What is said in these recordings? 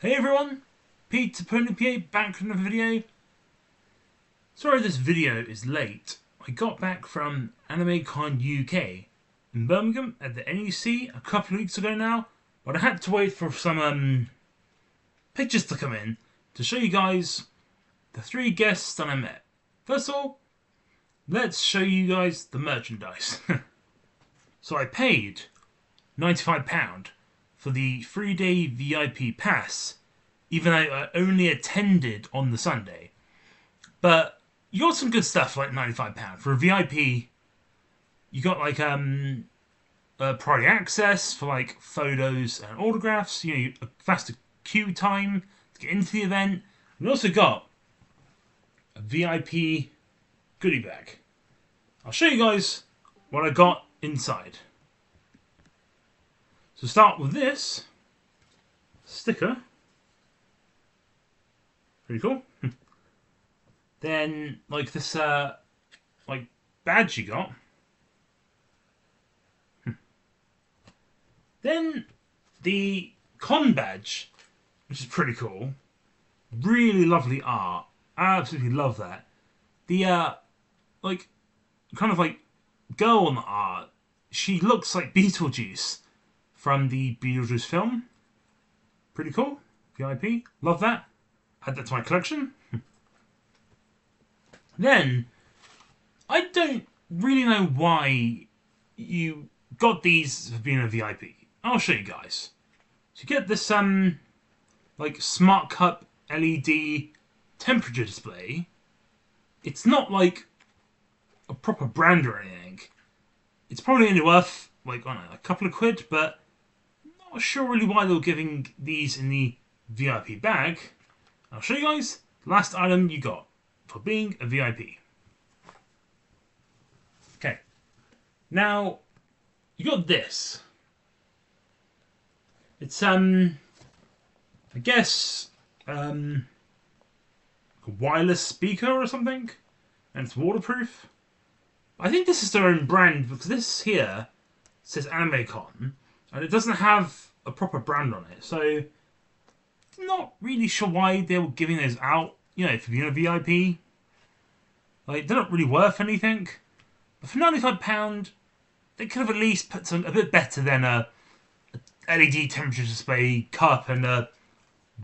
Hey everyone, Pete PA back from another video. Sorry this video is late. I got back from Animecon UK in Birmingham at the NEC a couple of weeks ago now, but I had to wait for some pictures to come in to show you guys the 3 guests that I met. First of all, let's show you guys the merchandise. So I paid £95 for the 3-day VIP pass, even though I only attended on the Sunday. But you got some good stuff like £95 for a VIP. You got like priority access for like photos and autographs. You know, a faster queue time to get into the event. We also got a VIP goodie bag. I'll show you guys what I got inside. So start with this sticker. Pretty cool. Then like this like badge you got. Then the con badge, which is pretty cool. Really lovely art. I absolutely love that. The like kind of like girl on the art, she looks like Beetlejuice from the Beetlejuice film. Pretty cool. VIP. Love that. Add that to my collection. Then, I don't really know why you got these for being a VIP. I'll show you guys. So you get this like Smart Cup LED temperature display. It's not like a proper brand or anything. It's probably only worth like, I don't know, a couple of quid, but not sure really why they were giving these in the VIP bag. I'll show you guys the last item you got for being a VIP. Okay. Now, you got this. It's, I guess, a wireless speaker or something. And it's waterproof. I think this is their own brand because this here says Animecon. And it doesn't have a proper brand on it. So, not really sure why they were giving those out. You know, for being a VIP. Like, they're not really worth anything. But for £95, they could have at least put something a bit better than a LED temperature display cup and a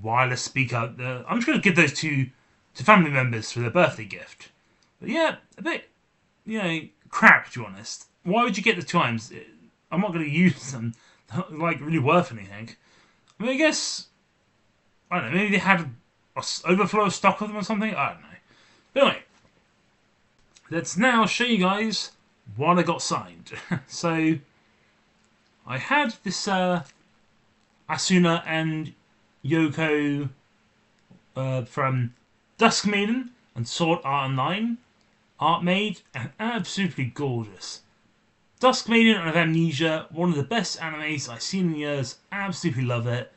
wireless speaker. I'm just going to give those to family members for their birthday gift. But yeah, a bit, you know, crap to be honest. Why would you get the 2 items? I'm not going to use them. They're not, like, really worth anything. I mean, I guess, I don't know, maybe they had an overflow of stock of them or something? I don't know. But anyway, let's now show you guys what I got signed. So, I had this Asuna and Yoko from Dusk Maiden and Sword Art Online. Art made and absolutely gorgeous. Dusk Maiden and Amnesia, one of the best animes I've seen in years. Absolutely love it.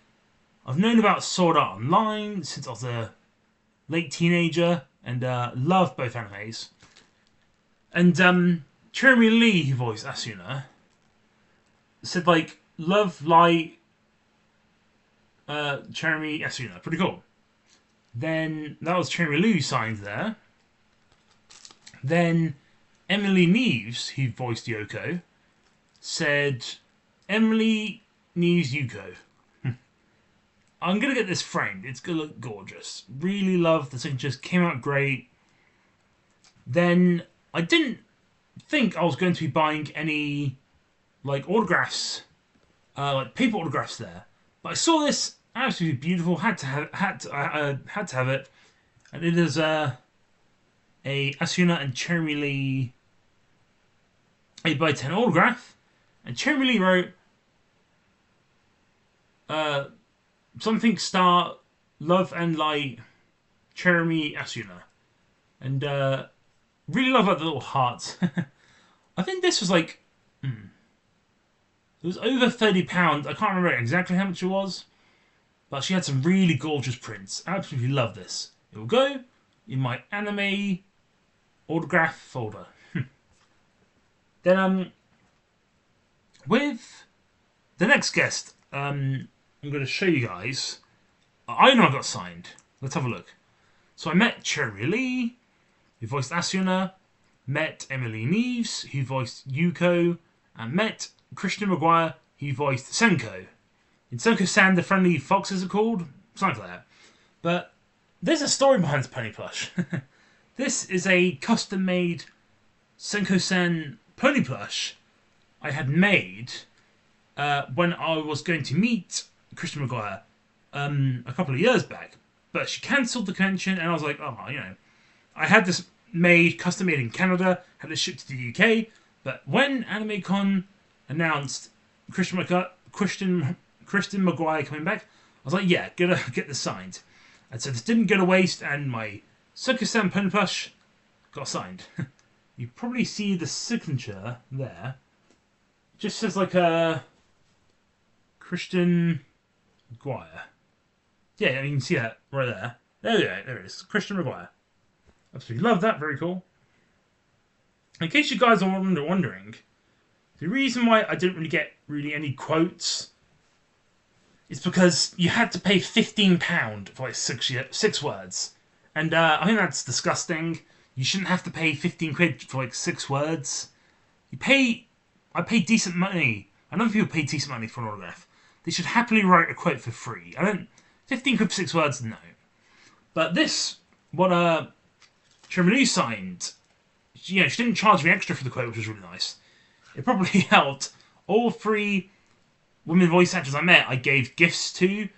I've known about Sword Art Online since I was a late teenager and love both animes. And Jeremy Lee, who voiced Asuna, said like love light Jeremy Asuna. Pretty cool. Then that was Jeremy Lee who signed there. Then Emily Neves, who voiced Yoko, said Emily Neves Yuko. I'm going to get this framed. It's going to look gorgeous. Really love the signature. Came out great. Then I didn't think I was going to be buying any like autographs, like paper autographs there. But I saw this absolutely beautiful. Had to have it. And it is a Asuna and Cherry Lee 8x10 autograph. And Cherry Lee wrote something star love and light Cherry Asuna. And really love like the little hearts. I think this was like it was over £30. I can't remember exactly how much it was. But she had some really gorgeous prints. Absolutely love this. It will go in my anime autograph folder. Then with the next guest, I'm going to show you guys. I know I got signed. Let's have a look. So I met Cherry Lee, who voiced Asuna, met Emily Neves, who voiced Yuko, and met Christian Maguire, who voiced Senko. In Senko-san, the friendly foxes are called, something like that. But there's a story behind this pony plush. This is a custom-made Senko-san pony plush I had made when I was going to meet Christian Maguire a couple of years back. But she cancelled the convention, and I was like, oh, I had this custom made in Canada, had it shipped to the UK. But when Animecon announced Christian Maguire coming back, I was like, yeah, gotta get this signed. And so this didn't go to waste, and my Senko-san pony plush got signed. You probably see the signature there. It just says like a Christian Maguire. Yeah, you can see that right there. There we go. There it is. Christian Maguire. Absolutely love that. Very cool. In case you guys are wondering, the reason why I didn't really get any quotes is because you had to pay £15 for like six words. And I think that's disgusting. You shouldn't have to pay 15 quid for like 6 words. I pay decent money. I know people pay decent money for an autograph. They should happily write a quote for free. 15 quid for 6 words, no. But this, what Cherry signed, she didn't charge me extra for the quote, which was really nice. It probably helped. All 3 women voice actors I met, I gave gifts to,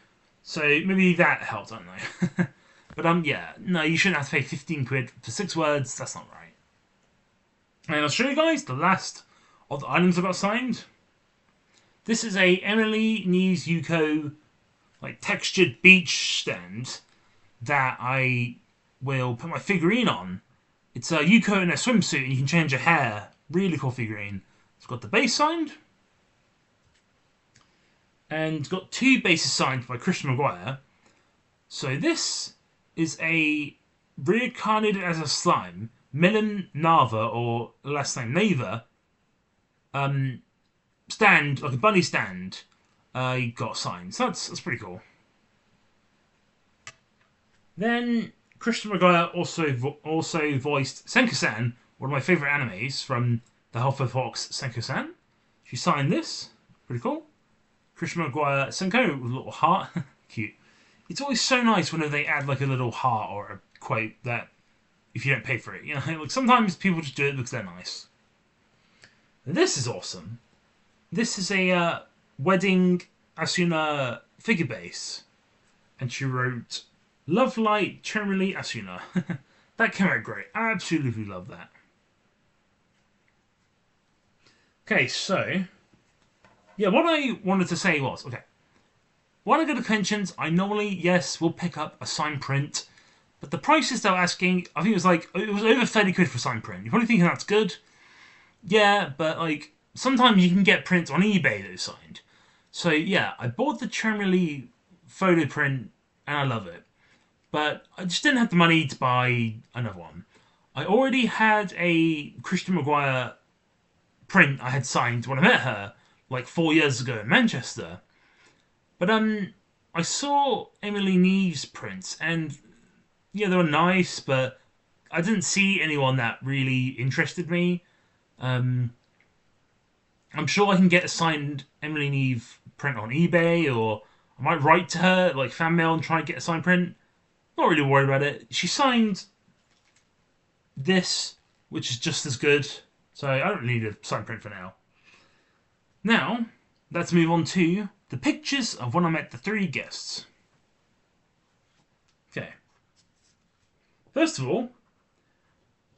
so maybe that helped, I don't know. But yeah, no, you shouldn't have to pay 15 quid for 6 words, that's not right. And I'll show you guys the last of the items I got signed. This is a Emily Neves Yuko like textured beach stand that I will put my figurine on. It's a Yuko in a swimsuit and you can change her hair. Really cool figurine. It's got the base signed. And it's got 2 bases signed by Christian Maguire. So this is a reincarnated as a slime, Milan Nava, or last name Nava, stand, like a bunny stand, got signed. So that's pretty cool. Then Christian Maguire also voiced Senko-san, one of my favourite animes from the Helfer Fox Senko-san. She signed this. Pretty cool. Christian Maguire Senko with a little heart. Cute. It's always so nice whenever they add like a little heart or a quote that if you don't pay for it. Like sometimes people just do it because they're nice. This is awesome. This is a wedding Asuna figure base. And she wrote, Love Light Cherry Asuna. That came out great. I absolutely love that. Okay, so yeah, what I wanted to say was, when I go to conventions, I normally, yes, will pick up a signed print, but the prices they were asking, I think it was over 30 quid for a signed print. You're probably thinking that's good. Yeah, but like, sometimes you can get prints on eBay that are signed. So yeah, I bought the Cherry photo print, and I love it. But I just didn't have the money to buy another one. I already had a Christian Maguire print I had signed when I met her, like 4 years ago in Manchester. But I saw Emily Neves' prints, and yeah, they were nice, but I didn't see anyone that really interested me. I'm sure I can get a signed Emily Neve print on eBay, or I might write to her, like fan mail, and try and get a signed print. Not really worried about it. She signed this, which is just as good, so I don't need a signed print for now. Now, let's move on to the pictures of when I met the 3 guests. Okay. First of all,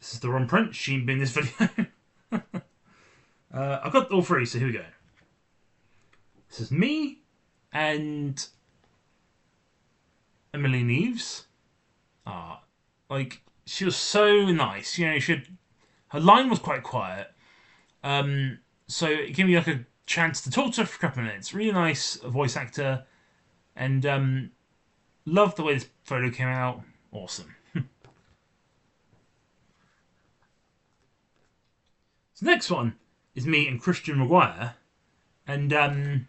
this is the wrong print. She ain't been in this video. I've got all 3, so here we go. This is me and Emily Neves. Like, she was so nice. Her line was quite quiet. So it gave me like a chance to talk to her for a couple of minutes. Really nice voice actor. And loved the way this photo came out. Awesome. So next one is me and Christian Maguire. And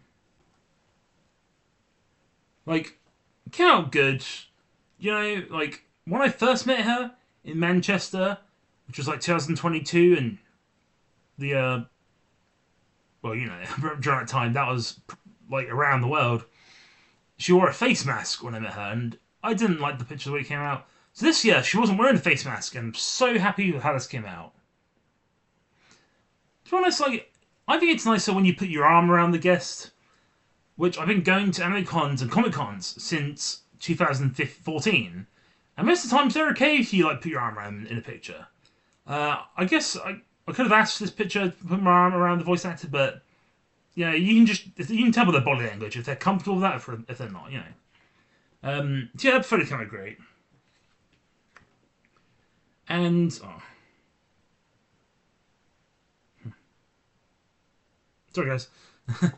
like, came out good. You know, like when I first met her in Manchester, which was like 2022, and the well, you know, during that time, that was like around the world. She wore a face mask when I met her, and I didn't like the picture the way it came out. So this year, she wasn't wearing a face mask, and I'm so happy with how this came out. To be honest, like, I think it's nicer when you put your arm around the guest, which I've been going to anime cons and comic cons since 2014, and most of the times they're okay if you like put your arm around in a picture. I guess I could have asked for this picture to put my arm around the voice actor, but you know, you can tell by their body language if they're comfortable with that, if they're not, you know. So yeah, the photo came out great, and sorry guys, I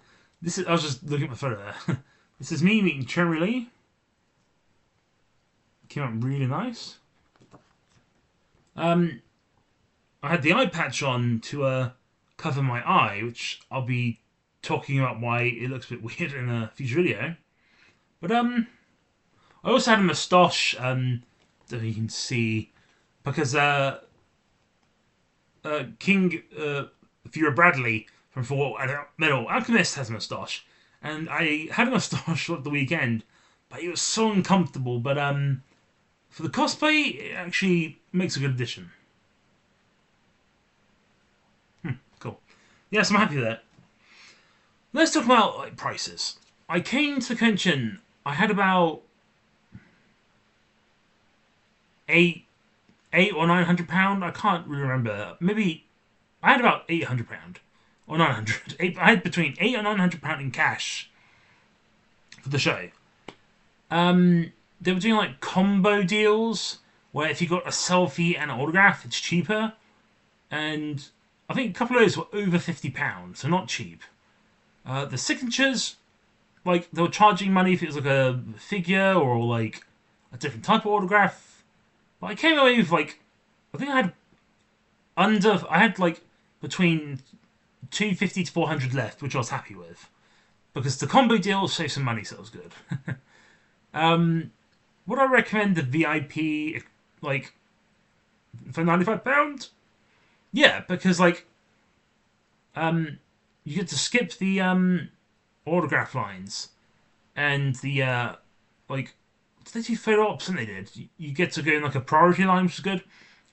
was just looking at my photo there. This is me meeting Cherry Lee. Came out really nice. I had the eye patch on to cover my eye, which I'll be talking about why it looks a bit weird in a future video. But I also had a moustache that you can see because King Fuhrer Bradley from Full Metal Alchemist has a moustache, and I had a moustache at the weekend, but it was so uncomfortable. But for the cosplay, it actually makes a good addition. Cool. Yes, I'm happy with that. Let's talk about like prices. I came to the convention. I had about eight or £900. I can't really remember. Maybe I had about £800 or 900. I had between £800 or £900 in cash for the show. They were doing like combo deals where if you got a selfie and an autograph, it's cheaper. And I think a couple of those were over £50, so not cheap. The signatures, like they were charging money if it was like a figure or like a different type of autograph. But I came away with like, I think I had like between 250 to 400 left, which I was happy with because the combo deal saved some money, so it was good. Would I recommend the VIP like for £95? Yeah, because like you get to skip the autograph lines and the like did they do photo ops? And they did. You get to go in like a priority line, which is good,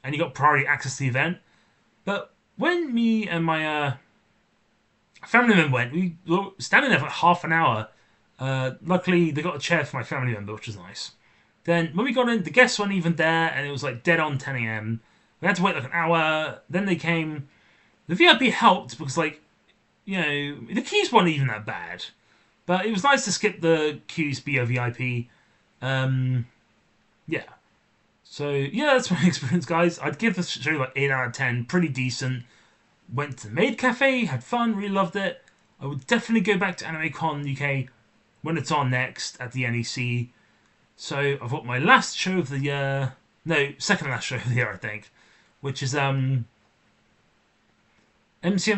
and you got priority access to the event. But when me and my family member went, we were standing there for half an hour. Luckily, they got a chair for my family member, which was nice. Then when we got in, the guests weren't even there, and it was like dead on 10 a.m. We had to wait like an hour. Then they came. The VIP helped because, like, you know, the queues weren't even that bad. But it was nice to skip the queues, be a VIP. Yeah. So, yeah, that's my experience, guys. I'd give the show like 8 out of 10. Pretty decent. Went to the Maid Cafe, had fun, really loved it. I would definitely go back to Animecon UK when it's on next at the NEC. So, I've got my last show of the year. No, second last show of the year, I think. Which is MCM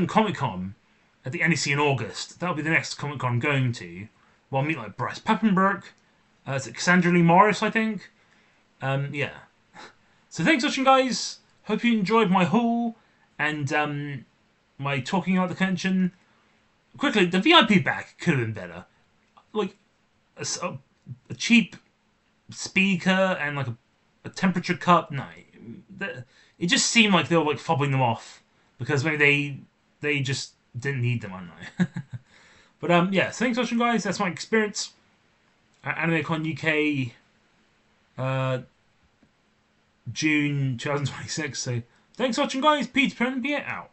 Comic Con at the NEC in August. That'll be the next Comic Con I'm going to. Well, I'll meet like Bryce Papenbrook. It's Cassandra Lee Morris, I think. Yeah. So thanks for watching, guys. Hope you enjoyed my haul and my talking about the convention. Quickly, the VIP back could have been better. Like a cheap speaker and like a temperature cup. No, it just seemed like they were like fobbing them off because maybe they just didn't need them. I don't know. But yeah, so thanks for watching, guys. That's my experience at Animecon UK, June 2026. So thanks for watching, guys. Peter Pen, be out.